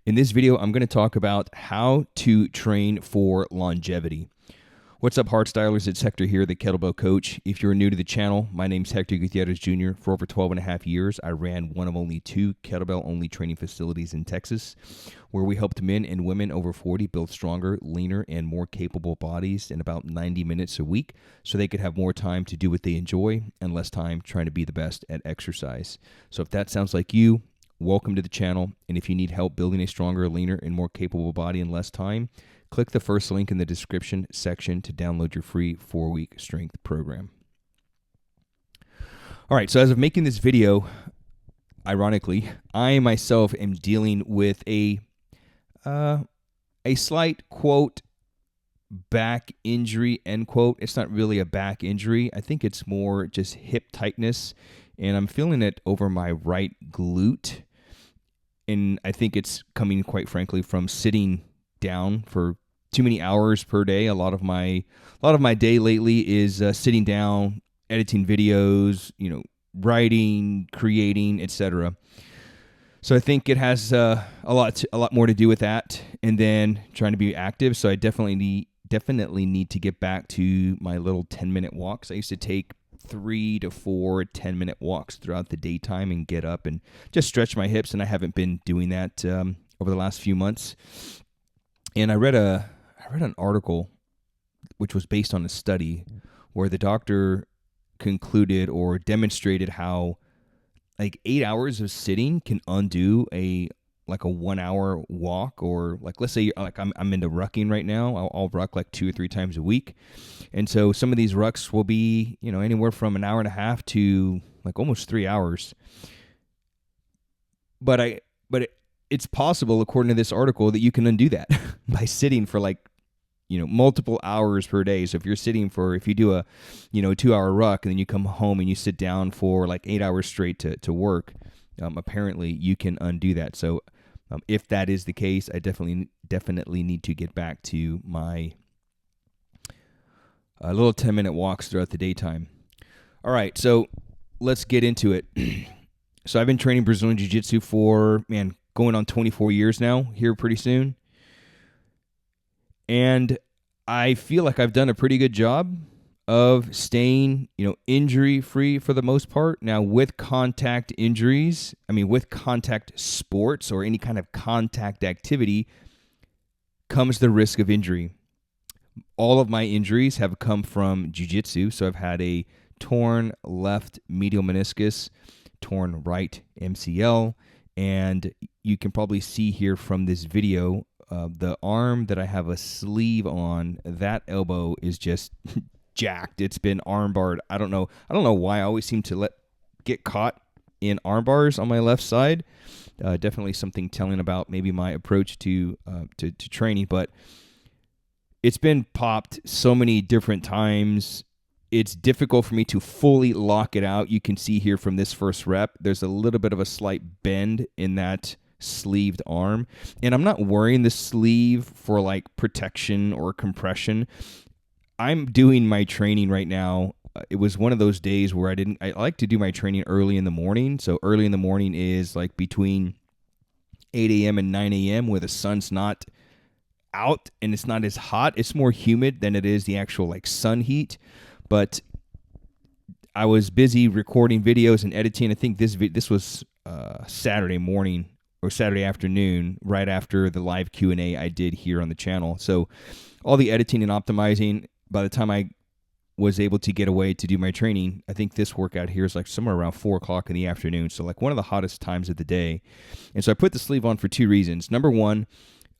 In this video, I'm going to talk about how to train for longevity. What's up, hardstylers? It's Hector here, the Kettlebell Coach. If you're new to the channel, my name's Hector Gutierrez Jr. For over 12 and a half years, I ran one of only two kettlebell-only training facilities in Texas, where we helped men and women over 40 build stronger, leaner, and more capable bodies in about 90 minutes a week so they could have more time to do what they enjoy and less time trying to be the best at exercise. So if that sounds like you, welcome to the channel. And if you need help building a stronger, leaner, and more capable body in less time, click the first link in the description section to download your free 4-week strength program. All right, so as of making this video, ironically, I myself am dealing with a slight, quote, back injury, end quote. It's not really a back injury. I think it's more just hip tightness, and I'm feeling it over my right glute. And I think it's coming, quite frankly, from sitting down for too many hours per day. A lot of my day lately is sitting down, editing videos, writing, creating, etc. So I think it has a lot more to do with that, and then trying to be active. So I definitely need to get back to my little 10-minute walks. I used to take 3 to 4 10-minute walks throughout the daytime and get up and just stretch my hips, and I haven't been doing that over the last few months. And I read an article which was based on a study where the doctor concluded or demonstrated how like 8 hours of sitting can undo a 1 hour walk, or let's say I'm into rucking right now. I'll ruck 2 or 3 times a week. And so some of these rucks will be, anywhere from an hour and a half to almost 3 hours. But it's possible, according to this article, that you can undo that by sitting for multiple hours per day. So if you do a 2-hour ruck and then you come home and you sit down for 8 hours straight to work, apparently you can undo that. So if that is the case, I definitely need to get back to my little 10-minute walks throughout the daytime. All right, so let's get into it. So I've been training Brazilian jiu-jitsu for, going on 24 years now, here pretty soon. And I feel like I've done a pretty good job of staying, injury-free for the most part. Now, with contact injuries, with contact sports or any kind of contact activity, comes the risk of injury. All of my injuries have come from jiu-jitsu. So I've had a torn left medial meniscus, torn right MCL, and you can probably see here from this video, the arm that I have a sleeve on, that elbow is just jacked. It's been arm barred. I don't know why I always seem to get caught in arm bars on my left side. Definitely something telling about maybe my approach to training, but it's been popped so many different times. It's difficult for me to fully lock it out. You can see here from this first rep, there's a little bit of a slight bend in that sleeved arm. And I'm not wearing the sleeve for protection or compression. I'm doing my training right now. It was one of those days where I like to do my training early in the morning. So early in the morning is between 8 a.m. and 9 a.m. where the sun's not out and it's not as hot. It's more humid than it is the actual sun heat. But I was busy recording videos and editing. I think this was Saturday morning or Saturday afternoon, right after the live Q&A I did here on the channel. So all the editing and optimizing, by the time I was able to get away to do my training, I think this workout here is somewhere around 4 o'clock in the afternoon. So one of the hottest times of the day. And so I put the sleeve on for 2 reasons. Number one,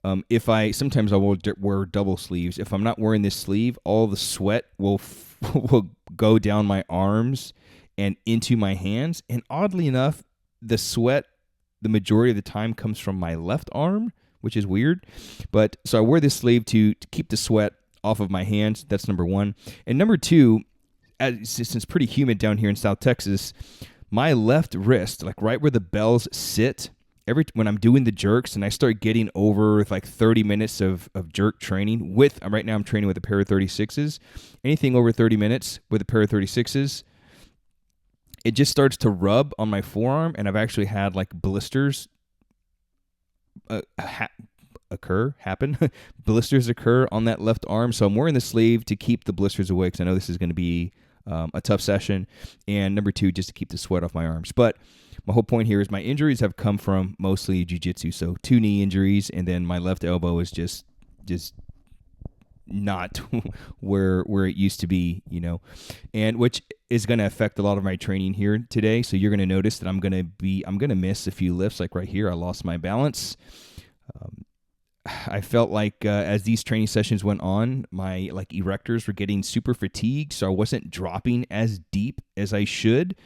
sometimes I will wear double sleeves. If I'm not wearing this sleeve, all the sweat will go down my arms and into my hands. And oddly enough, the sweat, the majority of the time, comes from my left arm, which is weird. But so I wear this sleeve to keep the sweat off of my hands. That's number one. And number two, since it's pretty humid down here in South Texas, my left wrist, right where the bells sit, when I'm doing the jerks and I start getting over 30 minutes of jerk training right now I'm training with a pair of 36s. Anything over 30 minutes with a pair of 36s, it just starts to rub on my forearm, and I've actually had blisters happen. Blisters occur on that left arm. So I'm wearing the sleeve to keep the blisters away because I know this is going to be a tough session. And number 2, just to keep the sweat off my arms. But my whole point here is my injuries have come from mostly jiu-jitsu. So 2 knee injuries, and then my left elbow is just not where it used to be, and which is going to affect a lot of my training here today. So you're going to notice that I'm going to miss a few lifts. Like right here, I lost my balance. I felt like as these training sessions went on, my erectors were getting super fatigued, so I wasn't dropping as deep as I should,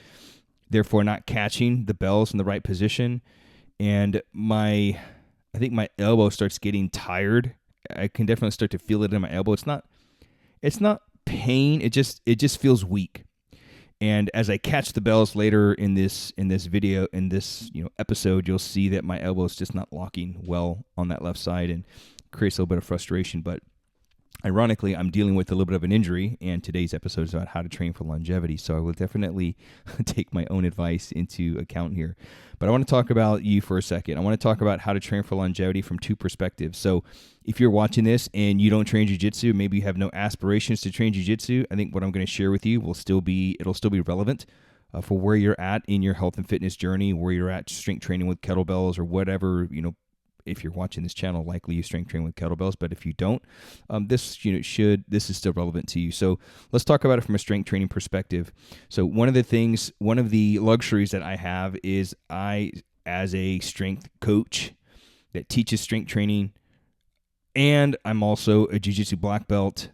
therefore not catching the bells in the right position. And I think my elbow starts getting tired. I can definitely start to feel it in my elbow. It's not pain. It just feels weak. And as I catch the bells later in this video, in this episode, you'll see that my elbow is just not locking well on that left side and creates a little bit of frustration. But ironically, I'm dealing with a little bit of an injury, and today's episode is about how to train for longevity. So I will definitely take my own advice into account here. But I want to talk about you for a second. I want to talk about how to train for longevity from 2 perspectives. So if you're watching this and you don't train jiu-jitsu, maybe you have no aspirations to train jiu-jitsu, I think what I'm going to share with you it'll still be relevant for where you're at in your health and fitness journey, where you're at strength training with kettlebells or whatever. If you're watching this channel, likely you strength train with kettlebells, but if you don't, this is still relevant to you. So let's talk about it from a strength training perspective. So one of the luxuries that I have is as a strength coach that teaches strength training, and I'm also a jiu-jitsu black belt,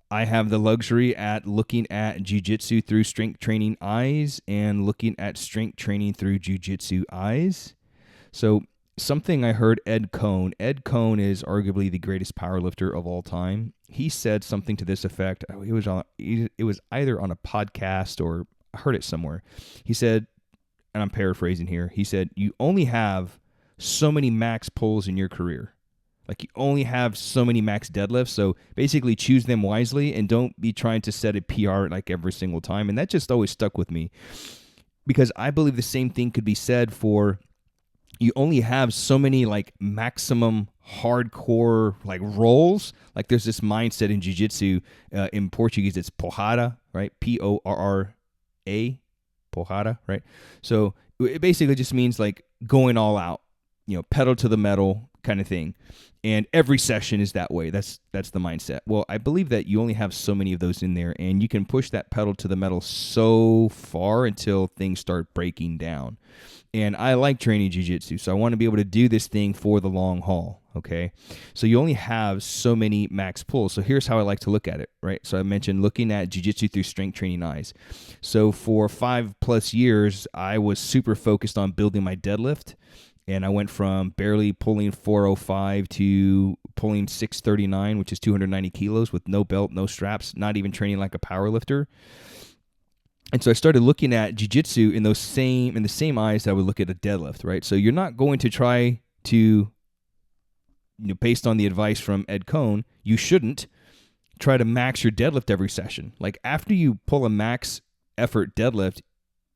I have the luxury at looking at jiu-jitsu through strength training eyes and looking at strength training through jiu-jitsu eyes. So something I heard Ed Cohn is arguably the greatest powerlifter of all time. He said something to this effect. It was either on a podcast or I heard it somewhere. He said, and I'm paraphrasing here, he said, you only have so many max pulls in your career. Like you only have so many max deadlifts. So basically choose them wisely and don't be trying to set a PR every single time. And that just always stuck with me because I believe the same thing could be said for you only have so many maximum hardcore rolls. Like there's this mindset in jiu-jitsu, in Portuguese it's porrada, right? Porra, porrada, right? So it basically just means going all out, pedal to the metal kind of thing. And every session is that way. That's the mindset. Well, I believe that you only have so many of those in there, and you can push that pedal to the metal so far until things start breaking down. And I like training jiu-jitsu, so I want to be able to do this thing for the long haul, okay? So you only have so many max pulls. So here's how I like to look at it, right? So I mentioned looking at jiu-jitsu through strength training eyes. So for 5+ years, I was super focused on building my deadlift, and I went from barely pulling 405 to pulling 639, which is 290 kilos with no belt, no straps, not even training like a power lifter. And so I started looking at jiu-jitsu in the same eyes that I would look at a deadlift, right? So you're not going to try to, based on the advice from Ed Cohn, you shouldn't try to max your deadlift every session. Like after you pull a max effort deadlift,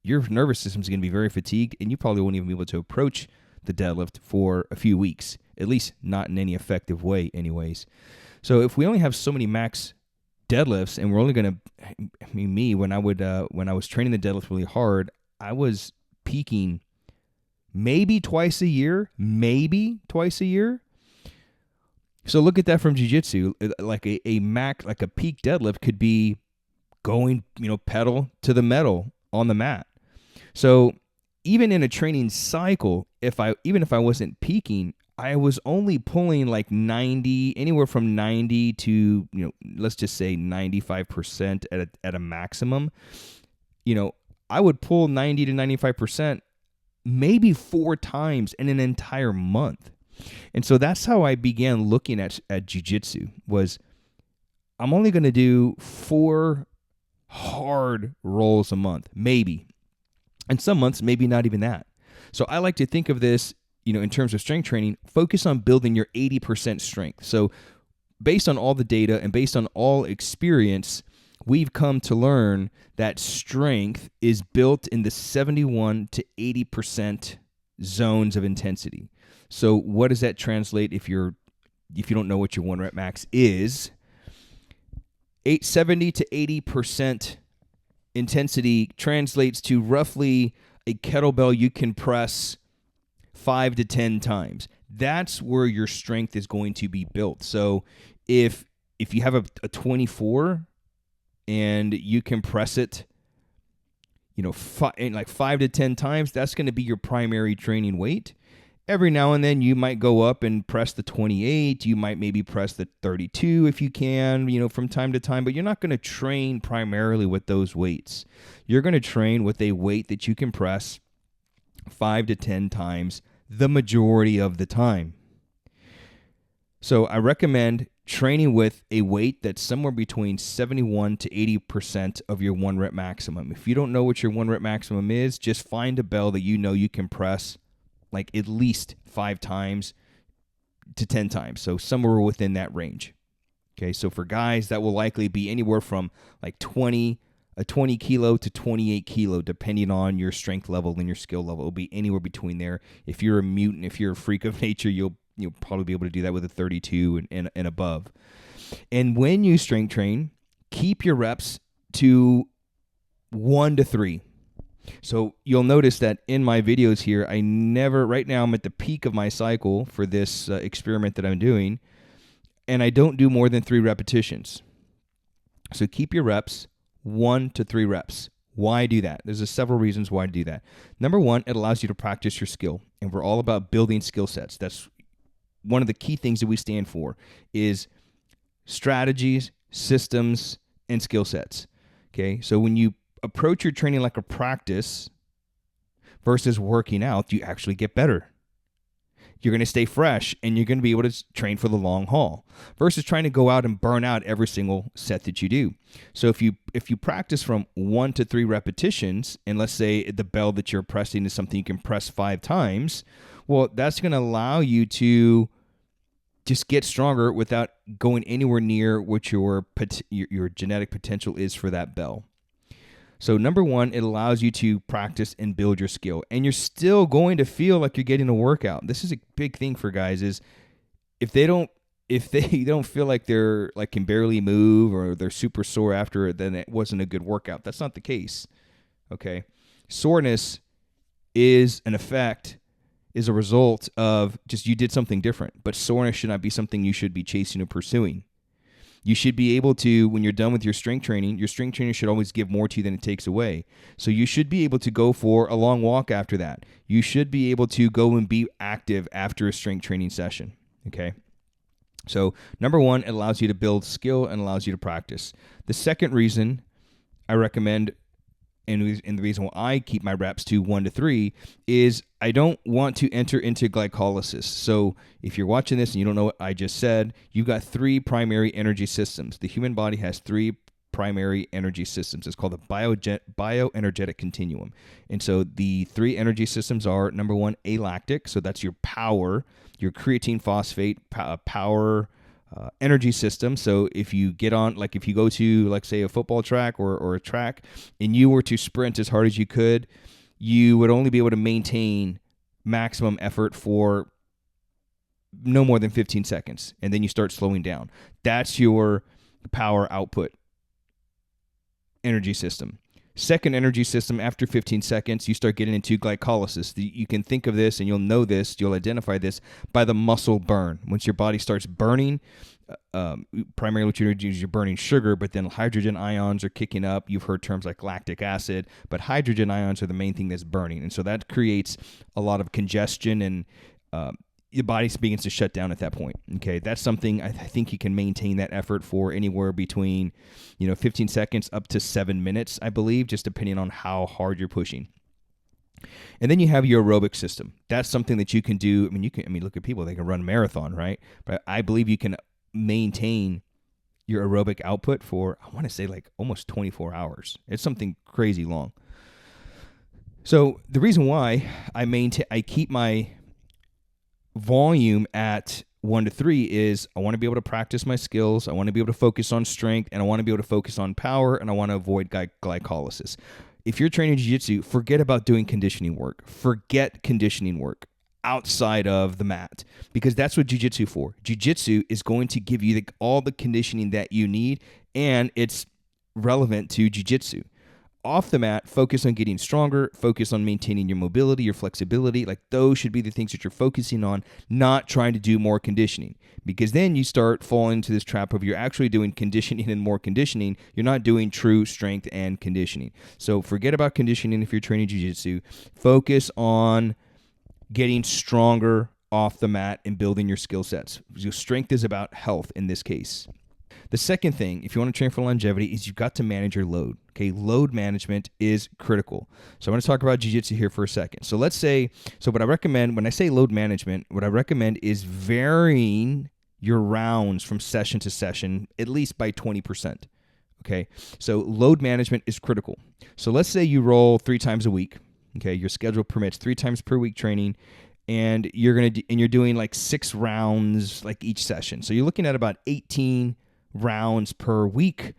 your nervous system is going to be very fatigued, and you probably won't even be able to approach the deadlift for a few weeks, at least not in any effective way anyways. So if we only have so many max deadlifts, and we're only going to, when I was training the deadlift really hard, I was peaking maybe twice a year. So look at that from jiu-jitsu. Like a peak deadlift could be going, pedal to the metal on the mat. So even in a training cycle, even if I wasn't peaking, I was only pulling anywhere from 90 to, let's just say 95% at a maximum. I would pull 90 to 95% maybe 4 times in an entire month. And so that's how I began looking at jiu-jitsu was I'm only going to do 4 hard rolls a month, maybe. And some months, maybe not even that. So I like to think of this, in terms of strength training, focus on building your 80% strength. So based on all the data and based on all experience, we've come to learn that strength is built in the 71 to 80% zones of intensity. So what does that translate if you don't know what your 1 rep max is? 70 to 80% intensity translates to roughly a kettlebell you can press 5 to 10 times. That's where your strength is going to be built. So if you have a 24 and you can press it, like 5 to 10 times, that's going to be your primary training weight. Every now and then you might go up and press the 28. You might maybe press the 32 if you can, from time to time, but you're not going to train primarily with those weights. You're going to train with a weight that you can press 5 to 10 times the majority of the time. So I recommend training with a weight that's somewhere between 71 to 80% of your 1 rep maximum. If you don't know what your 1 rep maximum is, just find a bell that you can press like at least 5 times to 10 times. So somewhere within that range. Okay, so for guys, that will likely be anywhere from like 20 kilo to 28 kilo, depending on your strength level and your skill level. It'll be anywhere between there. If you're a mutant, if you're a freak of nature, you'll probably be able to do that with a 32 and above. And when you strength train, keep your reps to 1 to 3. So you'll notice that in my videos here, right now I'm at the peak of my cycle for this experiment that I'm doing, and I don't do more than 3 repetitions. So keep your reps 1 to 3 reps. Why do that? There's several reasons why to do that. Number one, it allows you to practice your skill, and we're all about building skill sets. That's one of the key things that we stand for is strategies, systems, and skill sets. Okay, so when you approach your training like a practice versus working out, you actually get better. You're going to stay fresh, and you're going to be able to train for the long haul versus trying to go out and burn out every single set that you do. So if you practice from 1 to 3 repetitions, and let's say the bell that you're pressing is something you can press 5 times, well, that's going to allow you to just get stronger without going anywhere near what your genetic potential is for that bell. So number one, it allows you to practice and build your skill, and you're still going to feel like you're getting a workout. This is a big thing for guys is if they don't feel like they're like can barely move or they're super sore after it, then it wasn't a good workout. That's not the case. Okay. Soreness is a result of just you did something different, but soreness should not be something you should be chasing or pursuing. You should be able to, when you're done with your strength training should always give more to you than it takes away. So you should be able to go for a long walk after that. You should be able to go and be active after a strength training session, okay? So number one, it allows you to build skill and allows you to practice. The second reason I recommend, and the reason why I keep my reps to 1 to 3 is I don't want to enter into glycolysis. So if you're watching this and you don't know what I just said, you've got 3 primary energy systems. The human body has 3 primary energy systems. It's called the bioenergetic continuum. And so the 3 energy systems are, number 1, alactic. So that's your power, your creatine phosphate power energy system. So if you get on, like if you go to, like say a football track or a track and you were to sprint as hard as you could, you would only be able to maintain maximum effort for no more than 15 seconds. And then you start slowing down. That's your power output energy system. Second energy system, after 15 seconds, you start getting into glycolysis. You can think of this, and you'll know this, you'll identify this by the muscle burn. Once your body starts burning, primarily what you're doing is you're burning sugar, but then hydrogen ions are kicking up. You've heard terms like lactic acid, but hydrogen ions are the main thing that's burning. And so that creates a lot of congestion, and your body begins to shut down at that point. Okay, that's something I think you can maintain that effort for anywhere between 15 seconds up to 7 minutes, I believe, just depending on how hard you're pushing. And then you have your aerobic system. That's something that you can do. Look at people, they can run a marathon, right? But I believe you can maintain your aerobic output for, I want to say, like almost 24 hours. It's something crazy long. So the reason why I keep my volume at 1 to 3 is I want to be able to practice my skills. I want to be able to focus on strength, and I want to be able to focus on power, and I want to avoid glycolysis. If you're training jiu-jitsu, forget about doing conditioning work. Forget conditioning work. outside of the mat, because that's what jiu-jitsu for. Jiu-jitsu is going to give you all the conditioning that you need, and it's relevant to jiu-jitsu. Off the mat, focus on getting stronger, focus on maintaining your mobility, your flexibility. Like, those should be the things that you're focusing on, not trying to do more conditioning. Because then you start falling into this trap of you're actually doing conditioning and more conditioning. You're not doing true strength and conditioning. So forget about conditioning if you're training jiu-jitsu. Focus on getting stronger off the mat and building your skill sets. Your strength is about health in this case. The second thing, if you want to train for longevity, is you've got to manage your load. Okay, load management is critical. So I want to talk about jiu-jitsu here for a second. So let's say, what I recommend, when I say load management, what I recommend is varying your rounds from session to session, at least by 20%. Okay, so load management is critical. So let's say you roll 3 times a week. Okay, your schedule permits 3 times per week training, and you're doing like 6 rounds like each session. So you're looking at about 18 rounds per week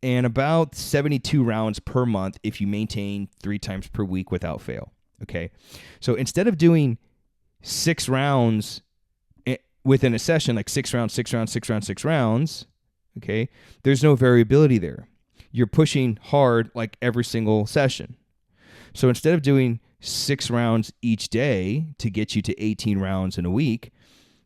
and about 72 rounds per month if you maintain 3 times per week without fail. Okay, so instead of doing 6 rounds within a session, like 6 rounds, 6 rounds, 6 rounds, 6 rounds, okay, there's no variability there. You're pushing hard like every single session. So instead of doing 6 rounds each day to get you to 18 rounds in a week,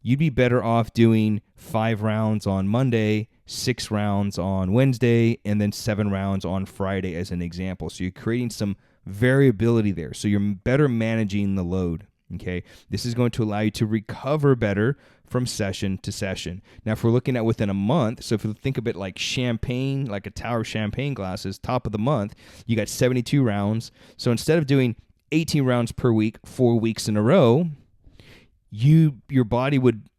you'd be better off doing 5 rounds on Monday, 6 rounds on Wednesday, and then 7 rounds on Friday as an example. So you're creating some variability there. So you're better managing the load. Okay, this is going to allow you to recover better from session to session. Now, if we're looking at within a month, so if you think of it like champagne, like a tower of champagne glasses, top of the month, you got 72 rounds. So instead of doing 18 rounds per week, 4 weeks in a row, your body would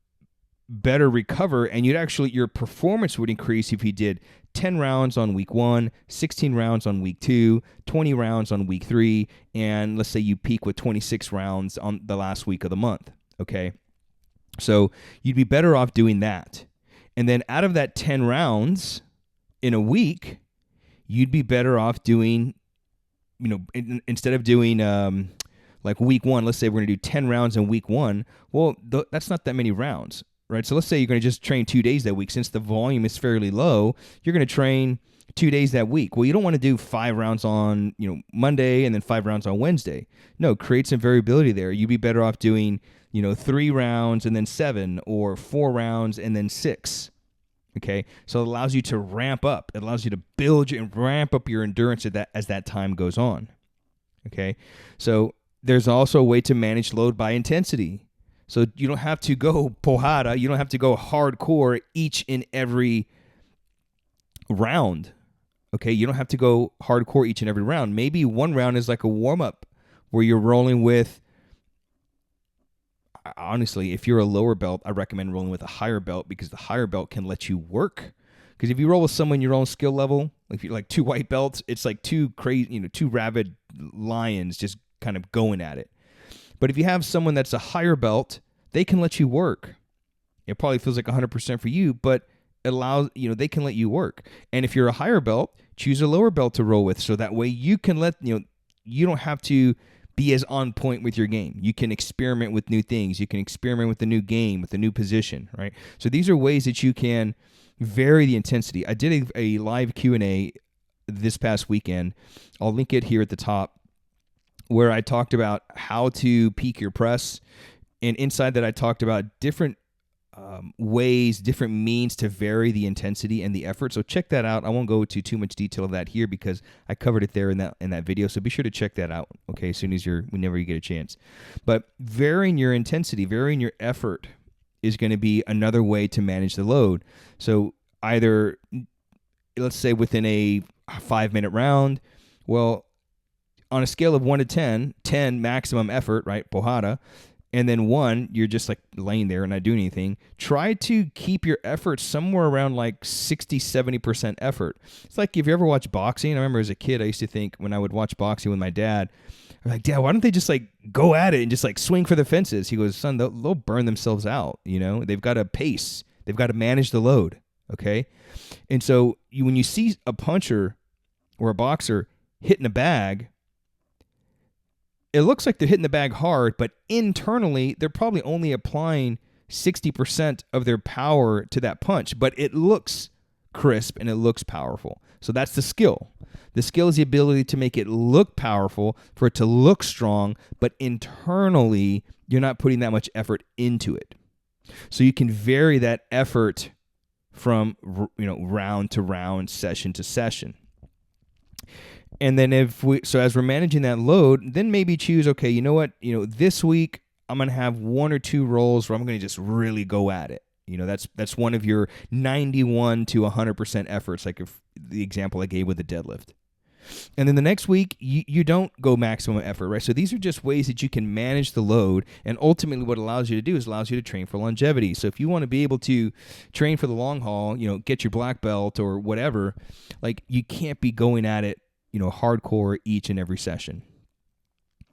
better recover, and your performance would increase if you did 10 rounds on week 1, 16 rounds on week 2, 20 rounds on week 3, and let's say you peak with 26 rounds on the last week of the month, okay? So you'd be better off doing that. And then out of that 10 rounds in a week, you'd be better off doing, instead of doing like week 1, let's say we're going to do 10 rounds in week 1, well, that's not that many rounds. Right, so let's say you're going to just train 2 days that week. Since the volume is fairly low, you're going to train 2 days that week. Well, you don't want to do 5 rounds on Monday and then 5 rounds on Wednesday. No, create some variability there. You'd be better off doing 3 rounds and then 7, or 4 rounds and then 6. Okay, so it allows you to ramp up. It allows you to build and ramp up your endurance as that time goes on. Okay, so there's also a way to manage load by intensity. So you don't have to go porrada, you don't have to go hardcore each and every round, okay? You don't have to go hardcore each and every round. Maybe one round is like a warm-up where you're rolling with, honestly, if you're a lower belt, I recommend rolling with a higher belt, because the higher belt can let you work. Because if you roll with someone your own skill level, if you're like 2 white belts, it's like 2 crazy, 2 rabid lions just kind of going at it. But if you have someone that's a higher belt, they can let you work. It probably feels like 100% for you, but it allows, they can let you work. And if you're a higher belt, choose a lower belt to roll with, so that way you can you don't have to be as on point with your game. You can experiment with new things. You can experiment with the new game, with the new position, right? So these are ways that you can vary the intensity. I did a live Q&A this past weekend. I'll link it here at the top, where I talked about how to peak your press. And inside that, I talked about different ways, different means to vary the intensity and the effort. So check that out. I won't go into too much detail of that here, because I covered it there in that video. So be sure to check that out, okay, as soon as whenever you get a chance. But varying your intensity, varying your effort is going to be another way to manage the load. So either, let's say within a 5-minute round, well, on a scale of 1 to 10, 10 maximum effort, right, porrada, and then 1, you're just like laying there and not doing anything. Try to keep your effort somewhere around like 60-70% effort. It's like if you ever watch boxing. I remember as a kid, I used to think when I would watch boxing with my dad, I'm like, Dad, why don't they just like go at it and just like swing for the fences? He goes, son, they'll burn themselves out. They've got to pace. They've got to manage the load. Okay. And so when you see a puncher or a boxer hitting a bag, it looks like they're hitting the bag hard, but internally, they're probably only applying 60% of their power to that punch, but it looks crisp and it looks powerful. So that's the skill. The skill is the ability to make it look powerful, for it to look strong, but internally, you're not putting that much effort into it. So you can vary that effort from round to round, session to session. And then as we're managing that load, then maybe choose, okay, you know what, this week I'm going to have 1 or 2 rolls where I'm going to just really go at it. That's one of your 91 to 100% efforts, like if the example I gave with the deadlift. And then the next week, you don't go maximum effort, right? So these are just ways that you can manage the load, and ultimately what it allows you to do is allows you to train for longevity. So if you want to be able to train for the long haul, get your black belt or whatever, like you can't be going at it, hardcore each and every session.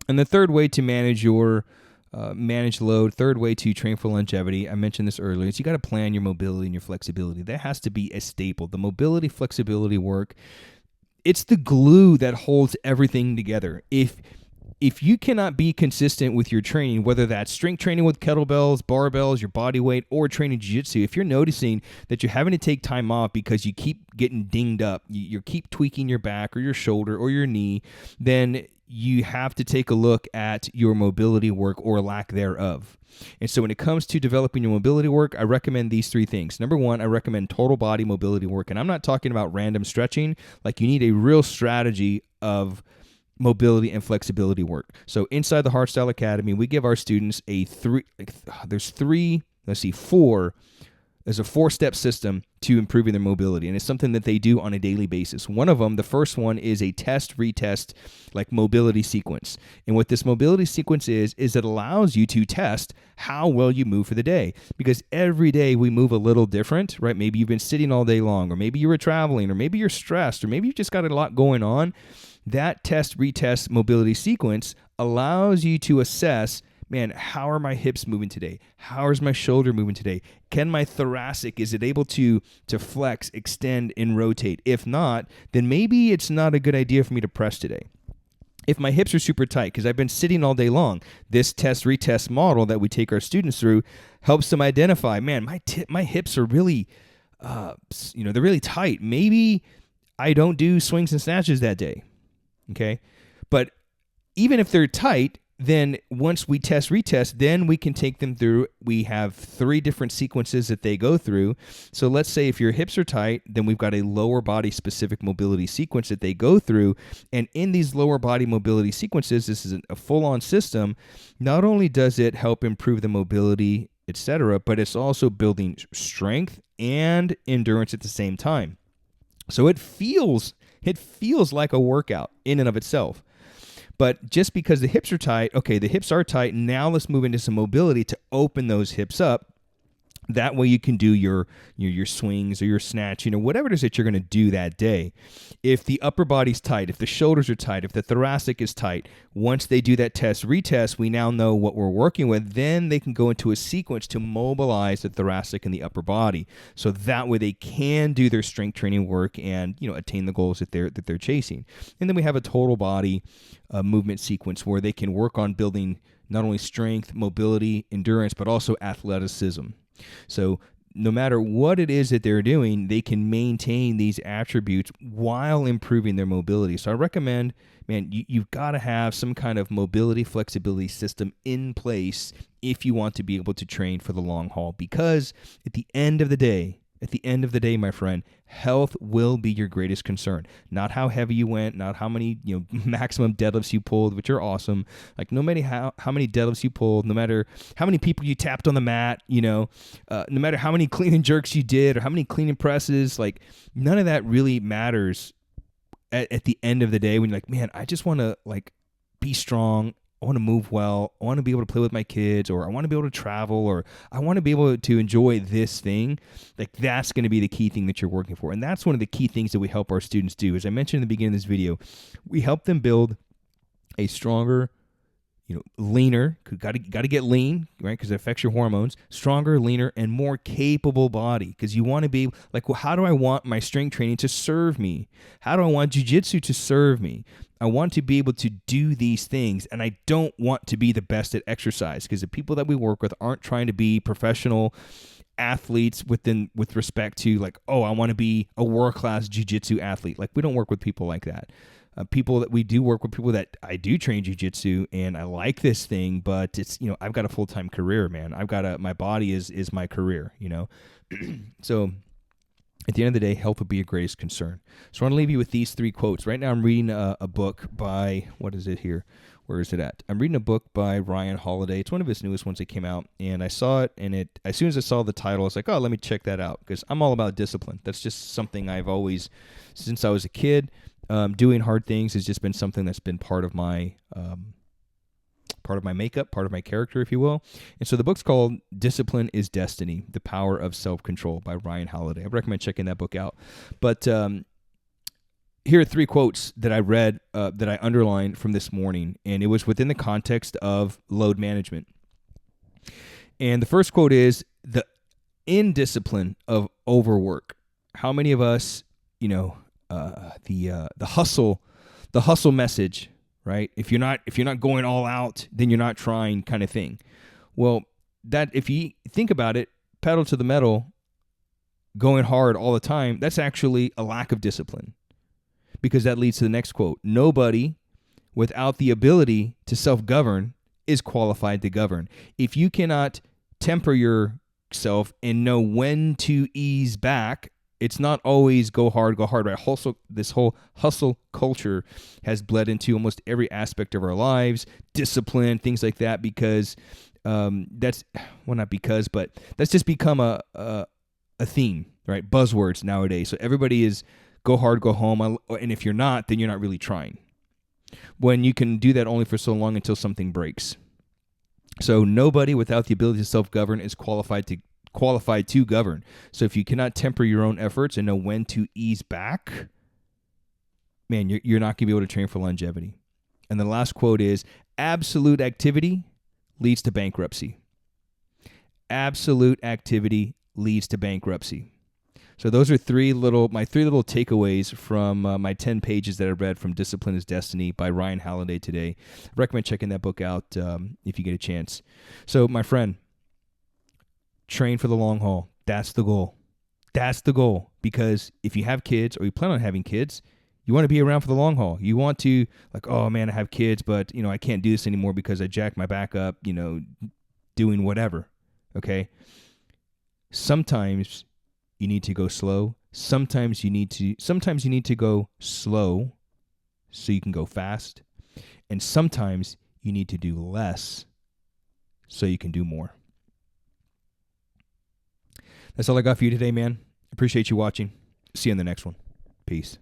And the third way to manage your load, third way to train for longevity, I mentioned this earlier, is you got to plan your mobility and your flexibility. That has to be a staple. The mobility, flexibility work, it's the glue that holds everything together. If you cannot be consistent with your training, whether that's strength training with kettlebells, barbells, your body weight, or training jiu-jitsu, if you're noticing that you're having to take time off because you keep getting dinged up, you keep tweaking your back or your shoulder or your knee, then you have to take a look at your mobility work or lack thereof. And so when it comes to developing your mobility work, I recommend these 3 things. Number 1, I recommend total body mobility work. And I'm not talking about random stretching. Like, you need a real strategy of mobility and flexibility work. So inside the Hardstyle Academy, we give our students there's a 4-step system to improving their mobility, and it's something that they do on a daily basis. One of them, the first one, is a test-retest, like mobility sequence. And what this mobility sequence is it allows you to test how well you move for the day. Because every day we move a little different, right? Maybe you've been sitting all day long, or maybe you were traveling, or maybe you're stressed, or maybe you've just got a lot going on. That test-retest mobility sequence allows you to assess, man, how are my hips moving today? How is my shoulder moving today? Can my thoracic, is it able to flex, extend, and rotate? If not, then maybe it's not a good idea for me to press today. If my hips are super tight because I've been sitting all day long, this test-retest model that we take our students through helps them identify, man, my hips are really, they're really tight. Maybe I don't do swings and snatches that day, okay? But even if they're tight, then once we retest, then we can take them through. We have 3 different sequences that they go through. So let's say if your hips are tight, then we've got a lower body specific mobility sequence that they go through. And in these lower body mobility sequences, this is a full-on system. Not only does it help improve the mobility, etc., but it's also building strength and endurance at the same time. So it feels like a workout in and of itself. But just because the hips are tight, okay, the hips are tight, now let's move into some mobility to open those hips up. That way you can do your swings or your snatch, whatever it is that you're going to do that day. If the upper body's tight, if the shoulders are tight, if the thoracic is tight, once they do that retest, we now know what we're working with. Then they can go into a sequence to mobilize the thoracic and the upper body. So that way they can do their strength training work and, attain the goals that they're chasing. And then we have a total body movement sequence where they can work on building not only strength, mobility, endurance, but also athleticism. So no matter what it is that they're doing, they can maintain these attributes while improving their mobility. So I recommend, man, you've got to have some kind of mobility, flexibility system in place if you want to be able to train for the long haul. Because at the end of the day, my friend, health will be your greatest concern. Not how heavy you went, not how many maximum deadlifts you pulled, which are awesome. Like no matter how many deadlifts you pulled, no matter how many people you tapped on the mat, no matter how many clean and jerks you did or how many clean and presses, like none of that really matters at the end of the day when you're like, man, I just want to be strong. I want to move well, I want to be able to play with my kids, or I want to be able to travel, or I want to be able to enjoy this thing. Like that's going to be the key thing that you're working for. And that's one of the key things that we help our students do. As I mentioned in the beginning of this video, we help them build a stronger, leaner, got to get lean, right? Because it affects your hormones, stronger, leaner, and more capable body. Because you want to be like, well, how do I want my strength training to serve me? How do I want jiu-jitsu to serve me? I want to be able to do these things, and I don't want to be the best at exercise, because the people that we work with aren't trying to be professional athletes with respect to like, oh, I want to be a world-class jiu-jitsu athlete. Like, we don't work with people like that. People that we do work with, people that I do train jiu-jitsu, and I like this thing, but it's, I've got a full-time career, man. My body is my career, So at the end of the day, health will be your greatest concern. So I want to leave you with these 3 quotes. Right now I'm reading a book by, what is it here? Where is it at? I'm reading a book by Ryan Holiday. It's one of his newest ones that came out, and I saw it, and as soon as I saw the title, I was like, oh, let me check that out, because I'm all about discipline. That's just something I've always, since I was a kid, doing hard things has just been something that's been part of my makeup, part of my character, if you will. And so the book's called Discipline is Destiny, The Power of Self-Control by Ryan Holiday. I recommend checking that book out. But here are 3 quotes that I read that I underlined from this morning, and it was within the context of load management. And the first quote is, the indiscipline of overwork. How many of us, the hustle message, right? If you're not going all out, then you're not trying, kind of thing. Well, that, if you think about it, pedal to the metal, going hard all the time, that's actually a lack of discipline, because that leads to the next quote. Nobody without the ability to self-govern is qualified to govern. If you cannot temper yourself and know when to ease back, it's not always go hard, right? This whole hustle culture has bled into almost every aspect of our lives, discipline, things like that, because that's just become a theme, right? Buzzwords nowadays. So everybody is go hard, go home, and if you're not, then you're not really trying. When you can do that only for so long until something breaks. So nobody without the ability to self-govern is qualified to govern. So if you cannot temper your own efforts and know when to ease back, man, you're not going to be able to train for longevity. And the last quote is, absolute activity leads to bankruptcy. Absolute activity leads to bankruptcy. So those are my 3 little takeaways from my 10 pages that I read from Discipline is Destiny by Ryan Holiday today. I recommend checking that book out if you get a chance. So my friend, train for the long haul. That's the goal. That's the goal. Because if you have kids or you plan on having kids, you want to be around for the long haul. You want to, like, oh man, I have kids, but I can't do this anymore because I jacked my back up, doing whatever. Okay? Sometimes you need to go slow. Sometimes you need to go slow so you can go fast. And sometimes you need to do less so you can do more. That's all I got for you today, man. Appreciate you watching. See you in the next one. Peace.